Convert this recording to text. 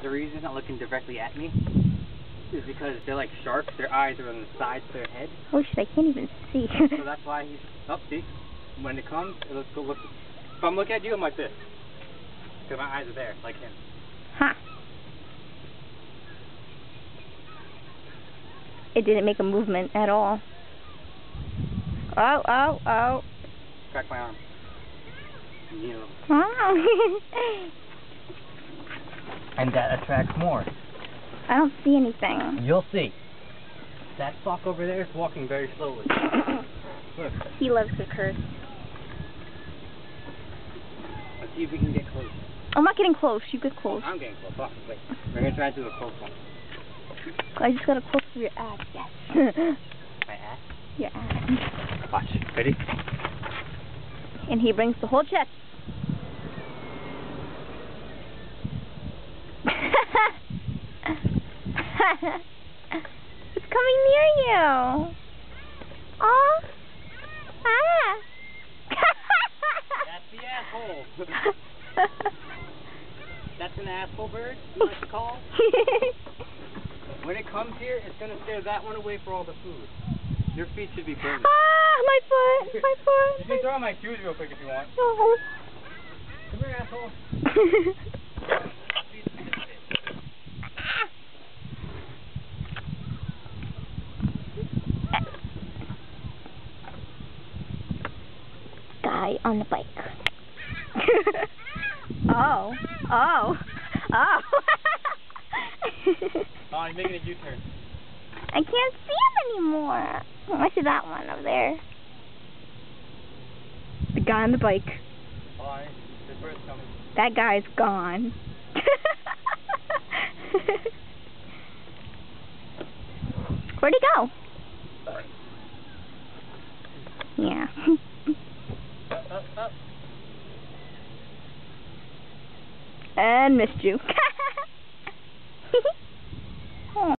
The reason he's not looking directly at me is because they're like sharks. Their eyes are on the sides of their head. Oh shit, I can't even see. So that's why he's... Oh, see? When it comes, let's go look. If I'm looking at you, I'm like this. Because my eyes are there, like him. Huh. It didn't make a movement at all. Oh, oh, oh. Crack my arm. Yeah. Oh. And that attracts more. I don't see anything. You'll see. That sock over there is walking very slowly. Look. He loves to curse. Let's see if we can get close. I'm not getting close. You get close. I'm getting close. Oh, wait. We're going to try to do a close one. I just got a close to your ass. Yes. My ass? Your ass. Watch. Ready? And he brings the whole chest. It's coming near you. Oh. Ah. That's the asshole. That's an asshole bird, you like to call? When it comes here, it's going to steer that one away for all the food. Your feet should be burning. Ah, my foot. My foot. You can throw on my shoes real quick if you want. No. Come here, asshole. Guy on the bike. Oh. Oh. Oh. Oh, I'm making a U-turn. I can't see him anymore. Oh, I see that one over there. The guy on the bike. Oh, this bird's coming. That guy's gone. Where'd he go? Yeah. Up. And missed you.